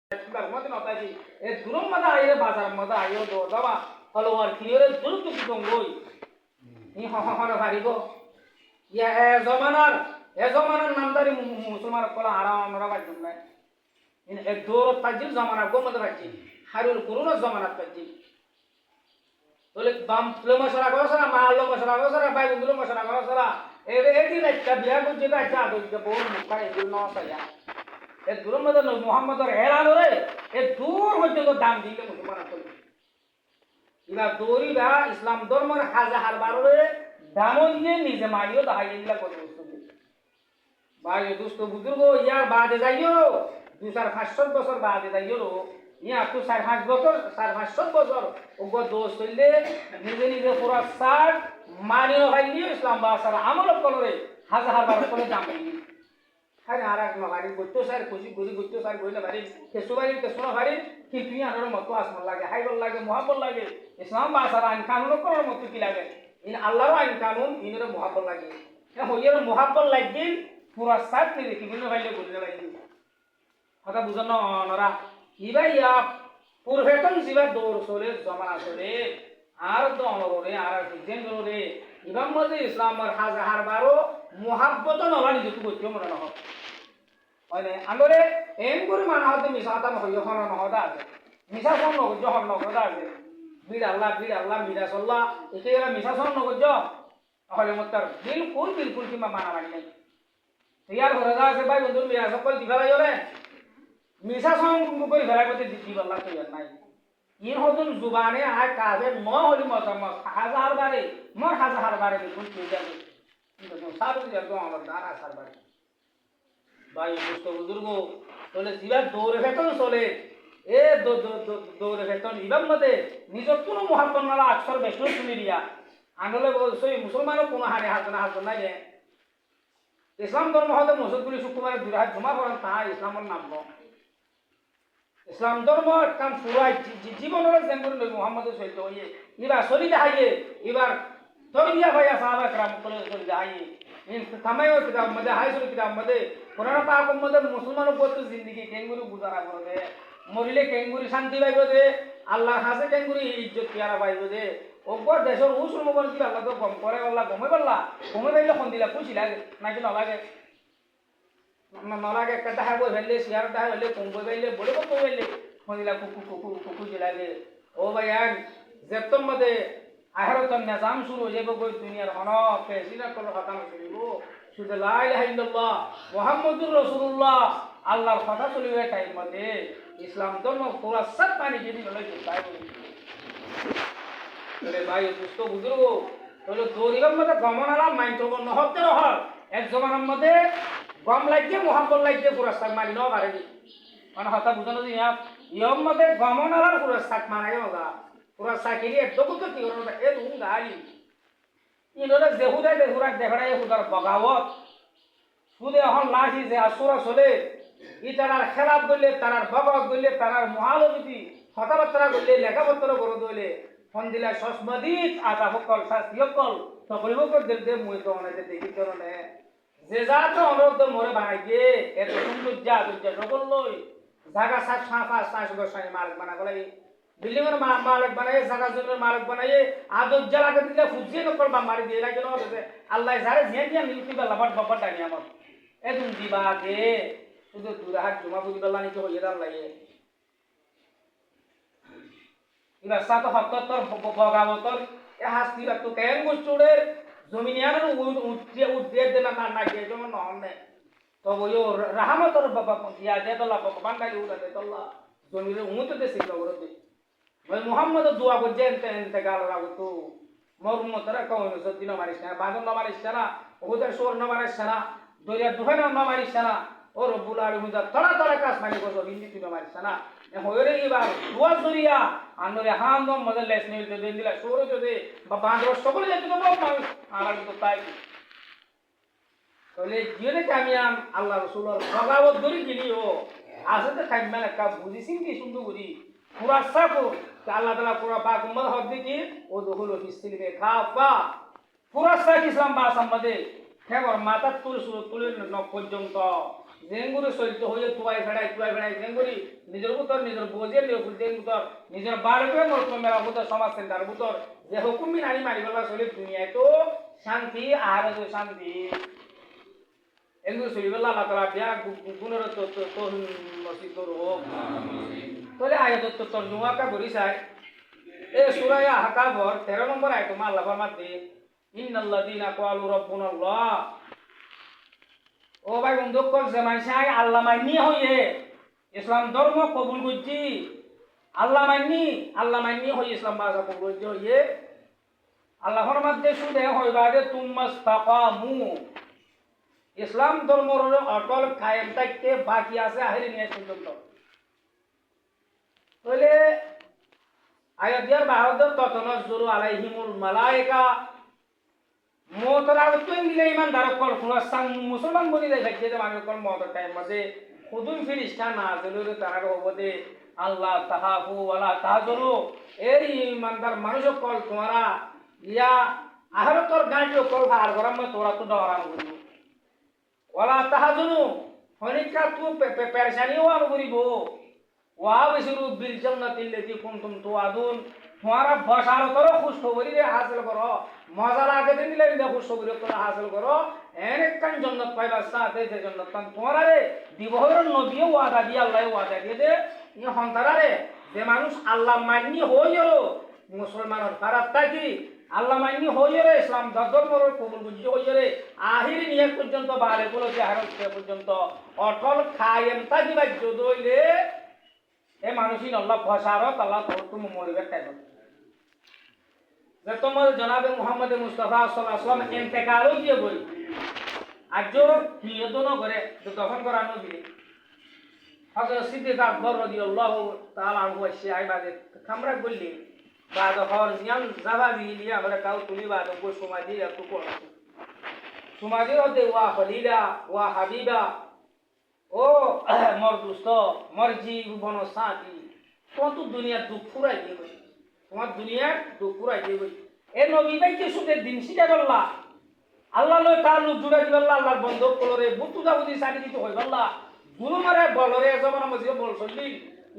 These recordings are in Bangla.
মতে নতাজি এ দুরম মদা আইরে বাজার মদা আইও দো দাবা ফলোয়ার কিরে দুরম তো গই ই হন ভারিব ইয়া এ জমানার নামদারি মুসলমান কলা আরাম নরা বাজুম না ইন এ দোর তাজিল জমানা গো মদা বাজি হারুল কুরুন জমানা তাজি তোলে বাম তুলে মশলা গসরা মাল মশলা গসরা বাই গুলো মশলা গসরা এ দিন একটা বিয়া করছে তা যা দো যে বহু মুখা এগুলো নসায়া এ দূর মধ্যে মোহাম্মদর এলান রে এ দূর পর্যন্ত দাম দিলে মুসলমান করবে এবার দৌড়িবা ইসলাম ধর্মের হাজার বারোরে দাম দিয়ে নিজে মারিও দাহাই এগুলা করে ভাই দুস্থ বুজুর্গ ইয়ার বাদে যাইও 2500 বছর বাদে যাইও ইয়া তো 4-5 বছর ওগো দোষ হইলে নিজে নিজে পুরা সার মারিও খাইলিও ইসলাম বাসার আমল করে হাজার বারো করে দাম দিলি হাই আর এক নগারি গত্য স্যার খুশি করি গত্য স্যার বইলে বাড়ি কেসুনা বাড়ি কিন্তু ইয়ানোর মতো আসমান লাগে হাইবল লাগে মহাবল লাগে ইসলাম বাসার আইন কানুন করার মতো কি লাগে ইন আল্লাহর আইন কানুন ইনের মহাবল লাগে হইয়ার মহাবল লাগিল পুরা সাত নিয়ে দেখি বিভিন্ন ভাইলে বলতে লাগিল কথা বুঝান নরা ইবা ইয়া পূর্বেতন জিবা দৌড় চলে জমা চলে আর দরে আর হিজেন রে ইবাম মধ্যে ইসলামের হাজার বারো মহাব্বত নলানি যেটু করতে মনে নহ হয় না আন্দোলে এম করে মানা হতে মিশাতাম হইয় হন নহদা আছে মিশা সন নগজ হন নগদা আছে বিড় আল্লাহ মিরাজ আল্লাহ একে এরা মিশা সন নগজ হলে মতার বিলকুল কিংবা মানা মানি নাই ইয়ার ঘরে যা আছে ভাই বন্ধুর মিরাজ সকল দিফেলাই হলে মিশা সন করে ফেলাই করতে দিদি পাল্লা তো নাই ইন হতুন জুবানে আর কাজে ন হলি মতাম হাজার বারে বিলকুল পেয়ে যাবে সাবি যাবে আমার দানা সারবারে ভাই দুস্থ বুজুর্গ চলে জিবা দৌড়ে ফেতন চলে এ দৌড়ে ফেতন ইবাম মতে নিজের কোনো মহাত্মা নালা আকসর বেশ শুনি দিয়া আনলে বলছই মুসলমানও কোনো হারে হাত নাই যে ইসলাম ধর্ম হতে মুসলগুলি শুক্রবারে দুই হাত জমা করেন তা ইসলামের নাম ইসলাম ধর্ম কাম পুরাই জীবনের যেন করে মোহাম্মদের সহিত হইয়ে এবার চলি দেখাইয়ে এবার তরিয়া ভাইয়া সাহাবা کرام করে চলি দেখাইয়ে इन समय और किताब मध्य हाई सुर किताब मध्य पुराना पाक मध्य मुसलमानों को तो जिंदगी केंगुरु गुजारा करते मरिले केंगुरु शांति पाइबो दे আল্লাহ হাসে কেঙ্গুরি ইজ্জত পিয়ারা পাইবো দে ওগর দেশের উসুর মগন কি আল্লাহ তো গম করে আল্লাহ গমে পাইলে খন দিলা খুশি লাগে নাকি নলাগে নলাগে একটা দেখা বই ফেললে শিয়ার দেখা হইলে কম বই পাইলে বলে কম বই পাইলে খন দিলা খুশি লাগে ও ভাই আর জেপ্তম মধ্যে আখেরাতের নিজাম শুরু হয়ে যাবে কই দুনিয়ার হনক ফেসিলা করে খতম করিব শুধু লা ইলাহা ইল্লাল্লাহ মুহাম্মাদুর রাসূলুল্লাহ আল্লাহর কথা চলিবে টাইম মধ্যে ইসলাম ধর্ম পুরা সব পানি যদি লই তাই বলে ভাই দুস্থ বুজুর্গ বলে দৌড়িবার মধ্যে গমনালা মাইন্ড করব নহতে রহর এক জমানার মধ্যে গম লাগিয়ে মুহাম্মদ লাগিয়ে পুরা সব মারি ন পারে মানে কথা বুঝানো যে ইয়ম মধ্যে গমনালার পুরা সব মারাই হোগা পুরা সাকিরি একদম তো কি করবে এ রুম গালি ইনোরে জেহুদাই দেহুরা দেখাড়াই হুদার বগাওত সুদে এখন লাশি যে আসুরা চলে ই তারার খেলাপ করলে তারার বগাওত করলে তারার মহালবিতি কথাবার্তা করলে লেখাপত্র করে দইলে ফোন দিলা সসমদিত আজা সকল শাস্তি সকল সকলিব দিল দে মুই তো অনেক দেখি কারণে যে যা তো অনুরোধ মরে বানাই গিয়ে এত সুন্দর যা সকল লই জায়গা সাত সাঁস গোসাই মালিক বানা গলাই বিল্ডিংয়ের মালিক বানাই জায়গা জমির মালিক বানাই আদর জ্বালাকে দিলে ফুজিয়ে নকল বা মারি দিয়ে লাগে নয় আল্লাহ যারে যে নিউতি বা লাভার বাবার ডানি আমার এদুন দিবা দে শুধু দুরাহাত জমা বুঝি বেলা নিতে হইয়ে দাম লাগে এবার সাত হত্তর বগাবতর এ হাসতি বা তো কেন গোষ্ঠীর জমিনিয়ার উঠে দিলা না গিয়ে যেমন নহনে তো ওই রাহামতর বাবা ইয়া দে তোলা বান্দালি উড়া দে তোলা জমির উঁতে দে শিখলো করতে ভাই মোহাম্মদ দোয়া করছে এনতে গাল রাগতো মোর মতরা কওন সদিন মারিস না বাদন না মারিস না ওদের সোর না মারিস না দরিয়া দুহাই না মারিস না ও রব্বুল আলামিন তড়া কাজ মারি করব হিন্দি তুই মারিস না এ হইরে এবার দোয়া দরিয়া আনরে হামদম মদল লেস নিল দে দিলা সোর যদি বা বাঁধর সকলে যেতে তো আর তো তাই তাহলে জিনে কামিয়াম আল্লাহ রাসূলের ভগাবত দরি গিলিও আসতে থাকবে না কা বুঝিসিন কি সুন্দর করি পুরা সাকো আল্লাহ তাআলা পুরা পাক উম্মত হক দিকি ও দখল ফিসলিমে খাফা পুরা সাক ইসলাম বা সম্বন্ধে কেবল মাথা তুলে নখ পর্যন্ত জেঙ্গুরি চলিত হয়ে তুয়াই ফেড়াই জেঙ্গুরি নিজের ভিতর নিজের বোঝে নিজের ভিতর নিজের বাড়বে মরত মেলা ভিতর সমাজ সেন্টার ভিতর যে হুকুমি নারী মারি বেলা চলি দুনিয়ায় তো শান্তি আর শান্তি এগুলো চলি বেলা আল্লাহ তালা বিয়া গুণের তো নসিব হোক তাহলে আয়াত তর্জুমাটা করি চাই এ সূরা আহকাফর 13 নম্বর আয়াত আল্লাহ ফরমাতে ইন্নাল্লাযীনা ক্বালু রাব্বুনাল্লাহ ও ভাই বন্ধু কল জামাই সাই আল্লাহ মাইনি হইয়ে ইসলাম ধর্ম কবুল করছি আল্লাহ মাইনি হই ইসলাম ভাষা কবুল করছি হইয়ে আল্লাহর মধ্যে শুধু হইবা যে তুমাস্তাকামু ইসলাম ধর্মর অটল কায়েম থাকতে বাকি আছে আখেরি নিয়ে পর্যন্ত তাহলে আয়াতিয়ার বাহাদুর ততনজ্জুলু আলাইহিমুল মালায়েকা মতরা তুই মিলে ইমানদার কল ফুরাসাং মুসলমান বনি দেয় থাকতে যে মানুষ কল মত টাইম মাঝে খুদুন ফিরিস্তা না জলুরে তার হবদে আল্লাহ তাহাফু ওয়ালা তাহাজুরু এই ইমানদার মানুষ কল তোমারা ইয়া আহরতর গাড়ি কল ভার গরম তোরা তো ডরান করিব ওয়ালা তাহাজুরু হনিকা তু পেরেশানি ওয়ান করিব ওয়া বিসরু বিল জান্নাতিল লাতি কুনতুম তুআদুন তোমারা বসারতর খুশখবরি হাসিল করো মজা লাগে দিলে খুশখবরি তোরা হাসিল করো এনেকান জান্নাত পাইবা সাথে যে জান্নাত পান তোমারা রে দিবহর নবী ওয়াদা দিয়ে আল্লাহ ওয়াদা দিয়ে দে ই হন্তারা রে যে মানুষ আল্লাহ মান্নি হইল মুসলমানের ফারাত থাকি আল্লাহ মান্নি হইরে ইসলাম ধর্মর কবুল বুঝি হইরে আখির নিয়ে পর্যন্ত বারে বলে যে হারত পর্যন্ত অটল খায়েম থাকি বাধ্য দইলে এ মানুষই আল্লাহ বসারত আল্লাহ তুমি মরিবে টাইম যে তোমার জনাবে মুহাম্মদ মুস্তাফা সাল্লাল্লাহু আলাইহি ওয়াসাল্লাম ইন্তেকালও দিয়ে বই আজও নিয়তন করে দফন করানো দিলে হযরত সিদ্দিক আকবর রাদিয়াল্লাহু তাআলা আনহু এসে আইবাদে খামরা বললি বাদ হর জিয়ান জাবাবি লিয়া আমরা কাউ তুলি বাদ কো সমাজি এত কো সমাজি হতে ওয়া খলিলা ওয়া হাবিবা ও মোর দোস্ত মোর জীবন সাথী তোমার তো দুনিয়ার দুঃখ ফুরাই দিয়ে গই তোমার দুনিয়ার দুঃখ ফুরাই দিয়ে গই এ নবী ভাইকে সুদের দিন শিখা বললা আল্লাহ লয় তার লোক জুড়ে দিবল্লা আল্লাহর বন্ধক কলরে বুতুদা বুদি সারি দিতে হই বললা গুরু মারে বলরে জমানা মধ্যে বল চললি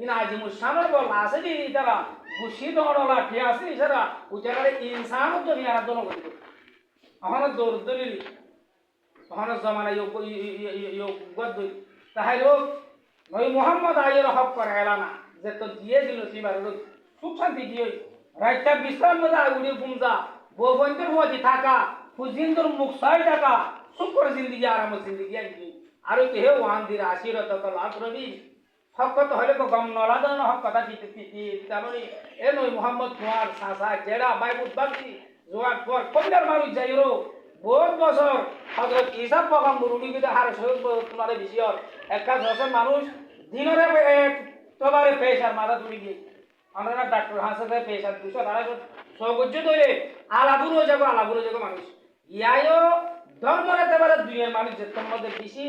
ইনা আজিমুল শানের বল আছে দি তারা গুছি দড়লা ঠিক আছে ইসারা উজারে ইনসান দুনিয়া আদন করি আমরা দৌড় দলিল আমরা জমানা ইয়ো গদ তাহলে নবী মুহাম্মদ আইয়ের হক করে এলানা যে তো দিয়ে দিল সিবার সুখ শান্তি দিয়ে রাইতা বিশ্রাম মজা উড়ে গুমজা বন্ধের মধ্যে থাকা খুজিন্দর মুখ ছয় টাকা সুখ করে জিন্দিগি আরাম জিন্দিগি আনবি আর কে হে ওয়ান দির আশিরত লাভ রবি হক কত হলে তো গম নলা দানো হক কথা দিতে জানি এ নবী মুহাম্মদ তোমার সাসা জেডা বাইবুত বাকি জোয়ার পর কবিরার মানুষ যাইরো বহুত বছর হযরত ঈসা পয়গম্বর উনিবিদা হার সহিত তোমারে বিশিয়র একটা দশের মানুষ দিনরে তোমারে পেশার মাথা তুলি গিয়ে আমরা ডাক্তার হাসে পেশার 200 250 সৌগজ্য ধরে আলাদুর হয়ে যাবো মানুষ ইয়ায়ও ধর্মরে দেবারে দুনিয়ার মানুষ যে তোমাদের বেশি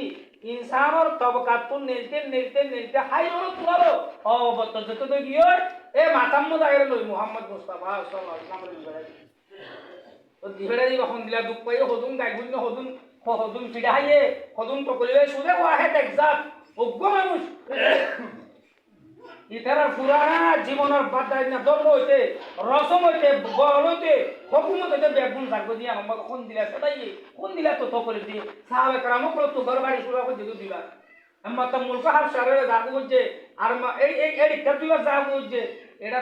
ইনসানর তবকাতুন নেলতে হাইরো তুলারো অবত যত তো গিয়ে এ মাতাম্মু দাইরে লই মুহাম্মদ মুস্তাফা সাল্লাল্লাহু আলাইহি ওয়াসাল্লাম তো দিহেড়ে যখন দিলা দুঃখ পাই হদুন গাইগুন হদুন পিড়াইয়ে হদুন তো কইলে সুদে ওয়াহেদ এক্সাক্ট অজ্ঞ মানুষ ইতারা পুরানা জীবনের বাদাই না ধর্ম হইতে রসম হইতে বল হইতে হুকুমত হইতে বেগুন থাকবে দিয়া আমাকে কোন দিলা তো করে দিয়ে সাহাবে کرام কো তো ঘর বাড়ি পুরা করে দিল দিবা আম্মা তো মুলক হার সারে যাবো হচ্ছে আর এই কতবার যাবো হচ্ছে এটা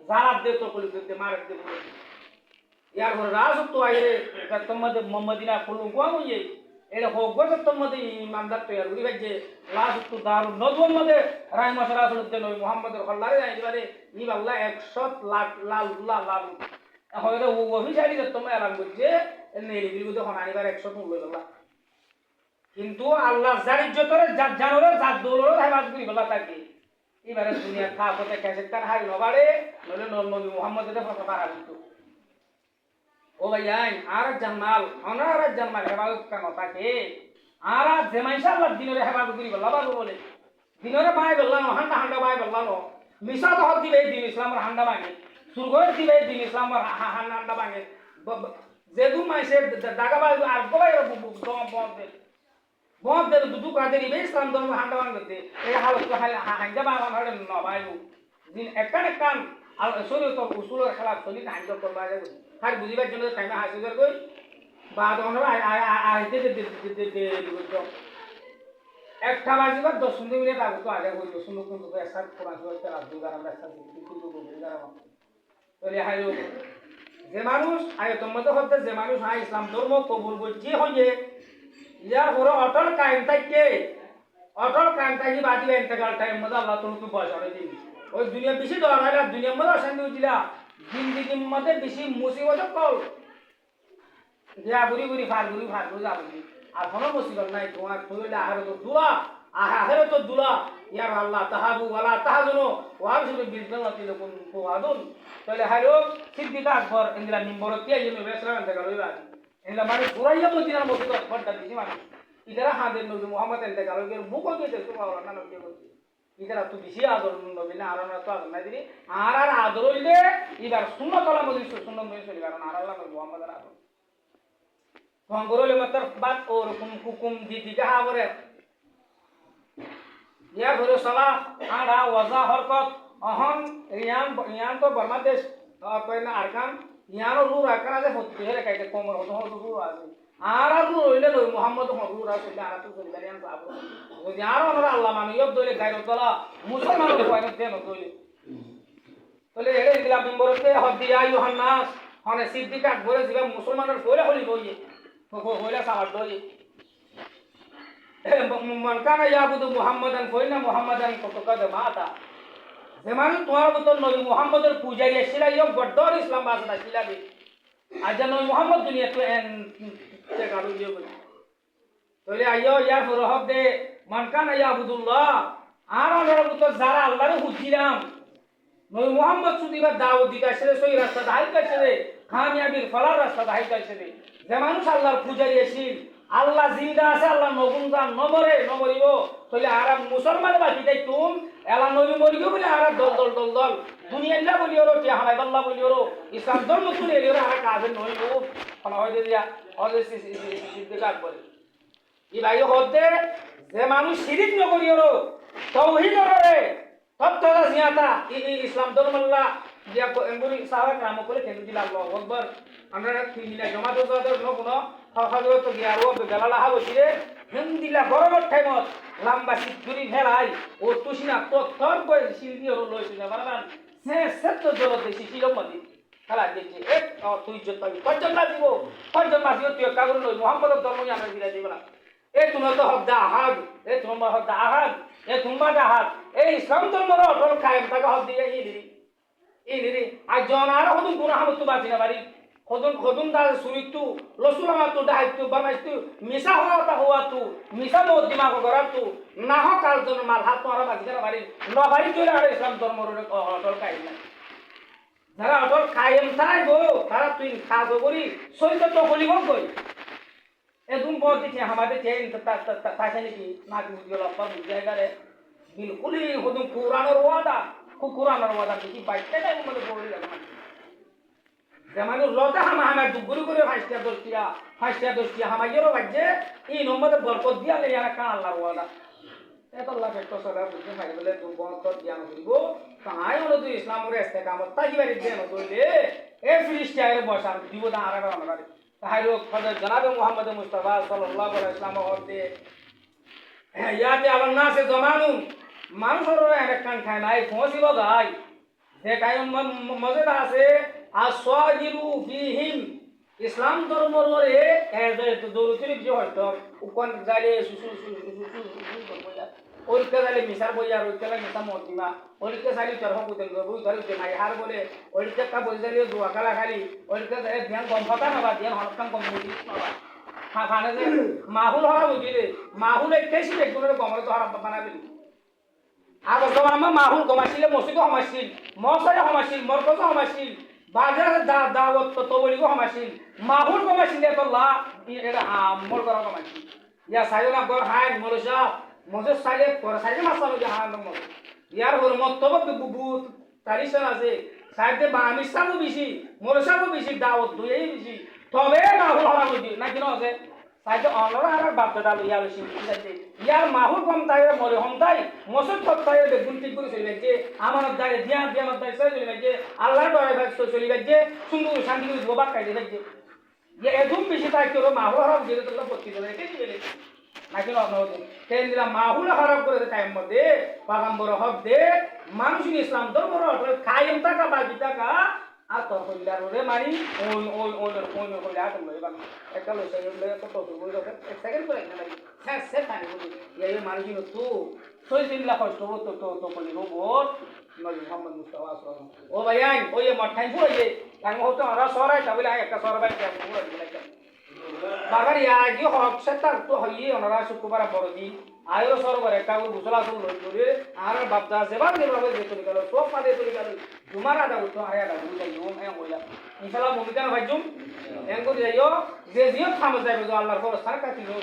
জারাব দে তো করে দিতে মার দে यार वो राज तो आए तम्मदे मदीना फुलु कोम ये एले होगो तम्मदे ईमानदार तो यार उड़ी बजे लाज तो दारु नदो मदे राय मसरा सुनते नबी मोहम्मद खल्लारे जाय दिबारे ई बाल्ला 100 लाख लाल होरे वो भी जारी तो मैं आराम করছে নেলি বিল তো হনানি বার 100 তুল লইলা কিন্তু আল্লাহ জারি যতরে জানোরে জাত দৌলরে হেফাজত করি বলা তাকে এবারে দুনিয়া খা কোতে কাছে তার হাই নবাড়ে নলে নবী মুহাম্মদের ফটো পারা দিত ও ভাইয়াই আর জামাল অনার জামাল হেফাজত কেন থাকে আর জেমাইশাল্লাহ দিনরে হেফাজত করি বলা বাবু বলে দিনরে বাই বললাম হান্ডা বাই বললাম মিশা তো হক দিবে দিন ইসলামের হান্ডা ভাঙে সুরগর দিবে দিন ইসলামের হান্ডা ভাঙে যেদু মাইসে দাগা বাই আর গোবাই দম বন্ধে বহুত দের দুদু কাদের ইবে ইসলাম ধর্ম হান্ডা বাংলাতে এই হালত হাইজা বাংলা হড়ে নবাইবু দিন একান একান আর শরীয়ত উসুলের খেলাফ চলি হাইজা করবা যায় আর বুঝিবার জন্য টাইমে হাসিবার কই বা দনরা আইতে দে একটা বাজিবার 10 মিনিট আগে তো আগে কইলো শুনুক কিন্তু একসাথ কোরআন শরীফ তেলা দুগার আমরা একসাথ কিন্তু বুঝিবার তাহলে হাইলো যে মানুষ আয় তোমাদের হতে যে মানুষ ইসলাম ধর্ম কবুল করছে হইয়ে ইয়ার পরে অটল কায়েম থাকে অটল কায়েম থাকি বাদিলে ইন্তেকাল টাইম মধ্যে আল্লাহ তুমি বয়স হয়ে দিবি ওই দুনিয়া বেশি দর হয় না দুনিয়ার মধ্যে অশান্তি হয়েছিল জিন্দিগির মধ্যে বেশি মুসিবত কল যা ঘুরি ঘুরি ফার যাবি আর কোনো মুসিবত নাই তোমার শরীরে আহারে তো দুলা আহারে তো দুলা ইয়ার আল্লাহ তাহাবু ওয়ালা তাহাজুনো ওয়াবশুরু বিল জান্নাতি লাকুম তুআদুন তাহলে হারো সিদ্দিক আকবর ইন্দিরা নিম্বরতি আইনো বেসরা ইন্তেকাল হইবা ইন্দিরা মানে পুরাইয়া মদিনার মসজিদ বড়টা বেশি মানুষ ইদারা হাদের নবী মুহাম্মদ ইন্তেকাল হয়ে গেল মুখ দিয়ে সুবহানাল্লাহ না নবী বলছি ইদারা তো বেশি আদর নবী না আর না তো আদর নাই দিনি আর আদর হইলে ইদার সুন্নাত আলা মদিনা সুন্নাত মদিনা চলি কারণ আর আল্লাহ নবী মুহাম্মদের আদর গরলে মাত্র বাদ ওরকম হুকুম দিদি কাহা বলে ইয়া ঘরে সলা আড়া ওয়াজা হরকত অহন ইয়ান তো বাংলাদেশ কয়না আরকান ইয়ানো রুর আরকান আছে হতে হেরে কাইতে কোমর হতো রুর আছে আর রুর হইলে লই মুহাম্মদ রুর আছে আর তো চলি গালিয়ান সাবু যদি আর আমরা আল্লাহ মানে ইয়ব দইলে গায়র তলা মুসলমান কয়না দেন দইলে তাহলে এরে দিলাম নম্বরতে হদিয়া ইউহান্নাস হনে সিদ্দিক আকবরে দিবা মুসলমানের কইলা হলি বইয়ে হইলা সাবার দই মান কানা ইয়াবুদু মুহাম্মাদান কইনা মুহাম্মাদান কতকাদ মাতা যেমান তোমার মতন নবী মুহাম্মদের পূজারি ছিল ইয়ো বড় ইসলাম বাসনা ছিলাবে আজ নবী মুহাম্মদ দুনিয়া তো এন তে কারু দিও তাহলে আইয়ো ইয়া ফরহব দে মান কানা ইয়াবুদুল্লাহ আর আমরা তো যারা আল্লাহরে হুজিরাম নবী মুহাম্মদ সুদিবা দাওয়াত দিতাছে সই রাস্তা দাইতাছে কামিয়াবির ফলার রাস্তা দাইতাছে যে মানুষ আল্লাহর পূজারি আছিল আল্লাহ জিন্দা আছে আল্লাহ নগুনদান নমরিব তাহলে আর মুসলমান বাকি যাই তুম এলা নবী মরিব বলে আর দল দুনিয়া বলিও রে হানাই আল্লাহ বলিও ইসলাম ধর্ম তুলে এলিও আর কাজে নইব ফলা হই দিয়া অজে সিদ্দিক আকবর ই ভাই হতে যে মানুষ শিরিক নকরিও তাওহীদ রে তত্ত্বটা জিয়াতা ইসলাম ধর্মল্লাহ দিয়া এমবুরি সাহাবা কাম করে কেন দিলা আল্লাহু আকবার আমরা তিনটা জমা দোজাদের নগুনো খাওয়া তো গিয়ারো বেলালা হাবছিরে হিন্দিলা গরমের টাইমত লম্বা সিদ্ধুরি ভেলাই ও তুসিনা তত্তর কই সিলদি হলো লইছে না বারান সে সত্য জল দেশি ছিল মদি খেলা দিয়েছে এক তুই যত পর্যন্ত দিব পর্যন্ত আসিও তুই কাগর লই মুহাম্মদ ধর্ম জানা দিলা দিবলা এ তুমি তো হদ্দা আহাদ এ তোমার হদ্দা আহাদ এ তোমার আহাদ এই ইসলাম ধর্মর অটল কায়েম থাকা হদ দিয়ে ইদিরি আর জন আর হদুন গুনাহ মত বাঁচি না বাড়ি খদুন দা সুরিতু রসুল আমার তো দায়িত্ব বানাইতু মিশা হওয়া তু মিশা মত দিমাগ করা তু না হ কাল জন মাল হাত মারা বাকি না বাড়ি না বাড়ি চলে আর ইসলাম ধর্মর অটল কায়েম না যারা অটল কায়েম থাকবো তারা তুই খাবো করি সৈন্য তো বলিব কই এদুম বহুত দিছে আমাদের চেন তাছে নাকি না কি বুঝিও লপ্পা বুঝাইগা রে বিলকুল হদুম কুরআনের ওয়াদা কুরআনের ওয়াদা কি বাইতে নাই মনে পড়ি লাগে যেমানে লতা হামা দুগুরি করে ফাইস্টিয়া দস্তিয়া হামাইয়েরও বাজে এই নম্বরে বরকত দিয়া লে ইয়ারা কা আল্লাহর ওয়াদা এত আল্লাহ পেট সদা বুঝতে পারি বলে দু বরকত দিয়া নকরিব তাই হলো তুই ইসলামের ইস্তেকামত তাই বাড়ি দেন কইলে এ ফিলিস্তিনের বসার দিব দা আরাবে আমারে তাই লোক হযরত জনাবে মুহাম্মদ মুস্তাফা সাল্লাল্লাহু আলাইহি ওয়াসাল্লাম হতে ইয়াতে আল্লাহ নাসে জামানুন মানুষের এক কান খায় নাই পৌঁছিব গায় যে কায়ম মজেদ আছে আসওয়াজিরু ফিহিম ইসলাম ধর্মরে এজে তো দরুতির যে হয়তো কোন জালে সুসু ওইকে জালে মিসার বইয়ার ওইকে মিসা মদিমা ওইকে জালি চরহ কুতেল গবু ধরে মাই হার বলে ওইকে কা বইজালি দুয়া কালা খালি ওইকে জালে ধ্যান কম ফাটা না বা ধ্যান হরকাম কম বুঝি না খানে যে মাহুল হরা বুঝিলে মাহুল একটাই একজনের কমরে তো হরা বানাবি আর জমানা মাহুল কমাইছিলে মসজিদ কমাইছিল মসালে কমাইছিল মরকজ কমাইছিল বাজার দাওয়াত তো বলিগো কমাইছিল মাহুল কমাইছিল তো লা এটা আমল করা কমাইছিল ইয়া সাইনা গর হাই মরসা মজে সাইলে পর সাইলে মাসালো যে হান মজ ইয়ার হল মতব বুবু তারিশন আছে সাইতে বামিসাবো বেশি মরসাবো বেশি দাওয়াত দুইই বেশি তবে মাহুল হরা বুঝি না কি না আছে সাইতে অনরা আর বাপদাদা লইয়া লইছি ইয়ার মাহুর কম তাই মরে হম তাই মসুদ সব তাই বেগুন ঠিক করে চলিবে যে আমানত দায় দিয়া দিয়ানত দায় চলিবে যে আল্লাহর ডরে ভাগ চলিবে যে সুন্দর শান্তি করে গোবা খাই দিবে যে ইয়া এদুম বেশি তাই তোর মাহুর হারাম দিয়ে তোর পত্তি দেবে কে দিবে নাকি নদে তেন দিলা মাহুল হারাম করে টাইম মধ্যে পাগাম্বর হক দে মানুষ ইসলাম ধর্ম কায়েম থাকা বাকি থাকা আর তো কইলার রে মারি ওই ওই ওই ওই কইলা তো লই বান একটা লই সাইড লই কত তো বই রকে এক সেকেন্ড করে না লাগি হ্যাঁ সে পানি বলি এই মারি জিনো তো সই দিন লা কষ্ট তো তো তো বলি রোবট নবী মোহাম্মদ মুস্তাফা সাল্লাল্লাহু আলাইহি ওয়াসাল্লাম ও ভাইয়াই ওই মঠাই ফুয়ে আমি হতো আর সরাই তাবলে একটা সরবাই কে পুরো দিলা বাবার ইয়া কি হক সেটা তো হই ওনারা শুক্রবার বড় দিন আয়ো সরবার একটা গুছলা সব লই করে আর বাপদা সেবার দেবাবে যে চলে গেল সব পাদে চলে গেল জুমার আদা উঠো আয়া আদা বুঝাই ওম এ হইলা ইনশাআল্লাহ মুমিতান ভাইজুম এঙ্গো যাইও যে জিও থাম যাইবে যে আল্লাহর ফরজ সারকা তিনো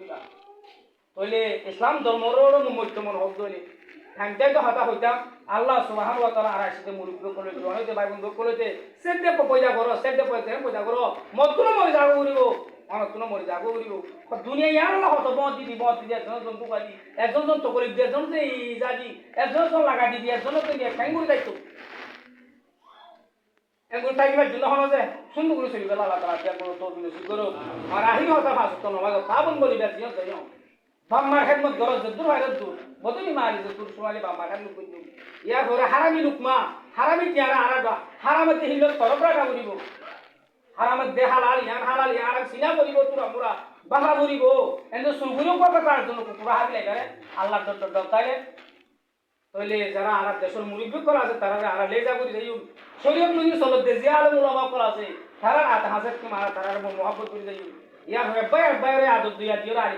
দিলা হইলে ইসলাম ধর্মরও মধ্যমন হক দইলে থাকতে তো হতা হইতাম আল্লাহ সুবহানাহু ওয়া তাআলা আরাশিতে মুরিদ কইলে জনাইতে ভাই বন্ধু কইলে সেতে পয়দা করো সেতে পয়দা করো মতুন মরি যাগো করিব অনতুন মরি যাগো করিব দুনিয়া ইয়ার আল্লাহ হত বদ দিদি একজন জন্তু গালি একজন জন্তু করি একজন যে জাদি একজন জন লাগা দিদি একজন তো নিয়ে খাই মুরি যাইতো এগুলো টাইমের জন্য হলো যে সুন্দর করে চলিবে আল্লাহ তাআলা দিয়া করো তো বিনতি করো আর আহি হতা ভাস তো নমাজ পাবন বলি বেজিও যাইও বাম্মার খেদমত গরজ দূর হয় দূর বদলি মারি দূর সোয়ালি বাম্মার খেদমত কইনি ইয়া ঘরে হারামি লুকমা হারামি তিয়ারা আরাদা হারামতে হিল তরফ রাখা করিব হারামত দে হালাল ইয়ান সিনা করিব তুরা মুরা বাহা করিব এন্ড সুগুলো কত কার জন্য কুকুরা হাবলে করে আল্লাহ তো ডকাইলে তইলে যারা আরা দেশের মুরিব্বি করা আছে তারা আরা লেজা করি যাইও শরীয়ত নদী চলত দে জিয়া আলম উলামা করা আছে তারা আত হাজার কি মারা তারা মোহাব্বত করি যাইও ইয়া ঘরে বাইরে আদত দিয়া দিও আলী